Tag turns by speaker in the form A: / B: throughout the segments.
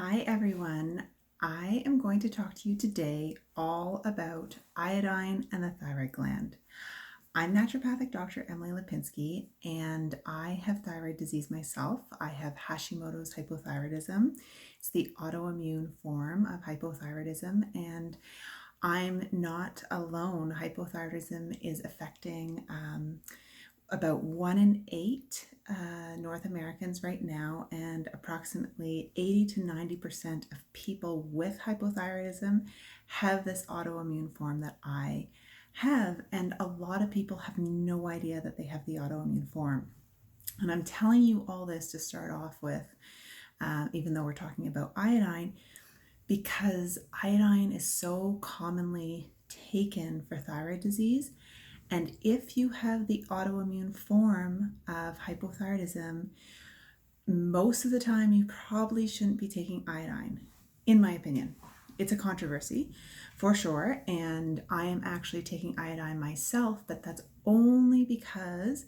A: Hi everyone. I am going to talk to you today all about iodine and the thyroid gland. I'm naturopathic Dr. Emily Lipinski, and I have thyroid disease myself. I have Hashimoto's hypothyroidism. It's the autoimmune form of hypothyroidism, and I'm not alone. Hypothyroidism is affecting about 1 in 8 North Americans right now, and approximately 80 to 90% of people with hypothyroidism have this autoimmune form that I have, and a lot of people have no idea that they have the autoimmune form. And I'm telling you all this to start off with, even though we're talking about iodine, because iodine is so commonly taken for thyroid disease. And if you have the autoimmune form of hypothyroidism, most of the time you probably shouldn't be taking iodine, in my opinion. It's a controversy for sure, and I am actually taking iodine myself, but that's only because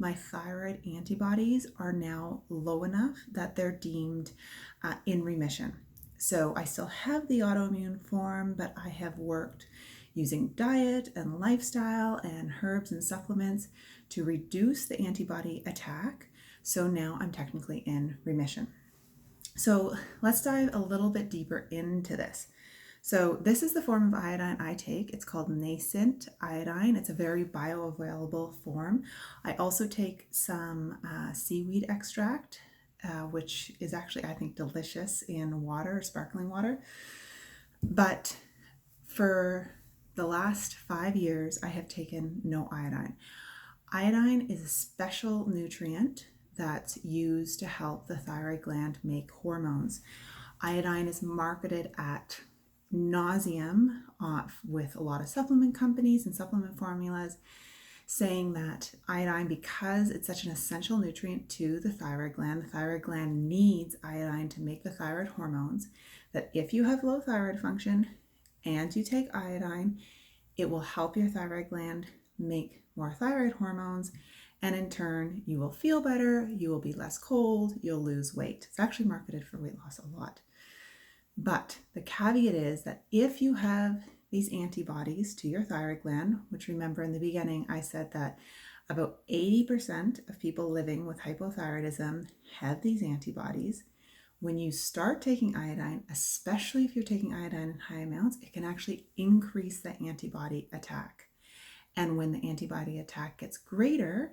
A: my thyroid antibodies are now low enough that they're deemed in remission. So I still have the autoimmune form, but I have worked using diet and lifestyle and herbs and supplements to reduce the antibody attack. So now I'm technically in remission. So let's dive a little bit deeper into this. So this is the form of iodine I take. It's called nascent iodine. It's a very bioavailable form. I also take some seaweed extract, which is actually, I think, delicious in water, sparkling water. But for the last 5 years, I have taken no iodine. Iodine is a special nutrient that's used to help the thyroid gland make hormones. Iodine is marketed at nauseum with a lot of supplement companies and supplement formulas, saying that iodine, because it's such an essential nutrient to the thyroid gland needs iodine to make the thyroid hormones, that if you have low thyroid function and you take iodine, it will help your thyroid gland make more thyroid hormones, and in turn you will feel better, you will be less cold, you'll lose weight. It's actually marketed for weight loss a lot. But the caveat is that if you have these antibodies to your thyroid gland, which, remember in the beginning I said that about 80% of people living with hypothyroidism have these antibodies, when you start taking iodine, especially if you're taking iodine in high amounts, it can actually increase the antibody attack. And when the antibody attack gets greater,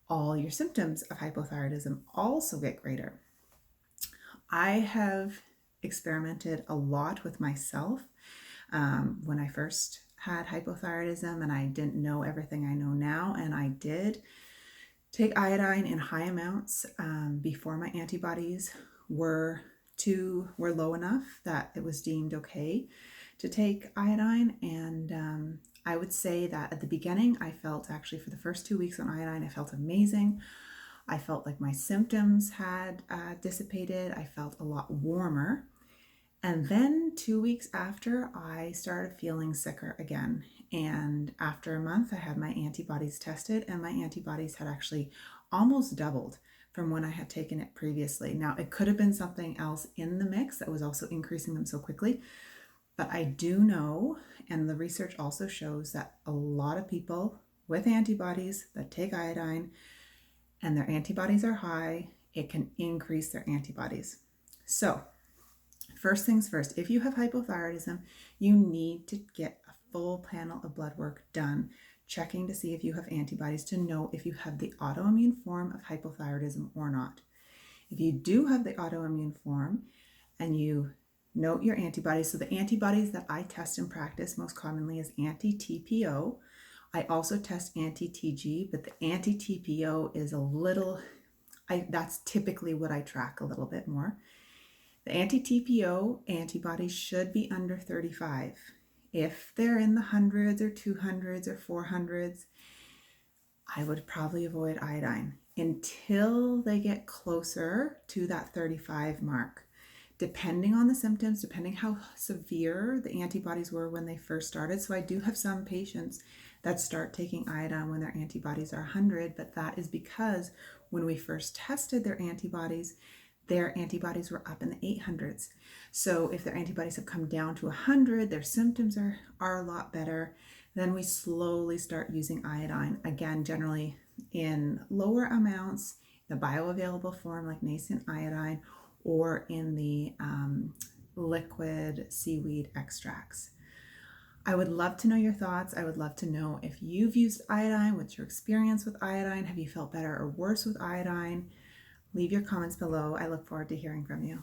A: all your symptoms of hypothyroidism also get greater. I have experimented a lot with myself when I first had hypothyroidism, and I didn't know everything I know now, and I did take iodine in high amounts before my antibodies were low enough that it was deemed okay to take iodine. And I would say that at the beginning, I felt, actually for the first 2 weeks on iodine, I felt amazing. I felt like my symptoms had dissipated. I felt a lot warmer. And then 2 weeks after, I started feeling sicker again. And after a month, I had my antibodies tested, and my antibodies had actually almost doubled from when I had taken it previously. Now, it could have been something else in the mix that was also increasing them so quickly. But I do know, and the research also shows, that a lot of people with antibodies that take iodine and their antibodies are high, it can increase their antibodies. So, first things first, if you have hypothyroidism, you need to get a full panel of blood work done, checking to see if you have antibodies to know if you have the autoimmune form of hypothyroidism or not. If you do have the autoimmune form and you note your antibodies, so the antibodies that I test in practice most commonly is anti-TPO. I also test anti-TG, but the anti-TPO is that's typically what I track a little bit more. The anti-TPO antibodies should be under 35. If they're in the hundreds or 200s or 400s, I would probably avoid iodine until they get closer to that 35 mark. Depending on the symptoms, depending how severe the antibodies were when they first started. So I do have some patients that start taking iodine when their antibodies are 100, but that is because when we first tested their antibodies, their antibodies were up in the 800s. So if their antibodies have come down to 100, their symptoms are a lot better. Then we slowly start using iodine, again, generally in lower amounts, the bioavailable form like nascent iodine, or in the liquid seaweed extracts. I would love to know your thoughts. I would love to know if you've used iodine, what's your experience with iodine? Have you felt better or worse with iodine? Leave your comments below. I look forward to hearing from you.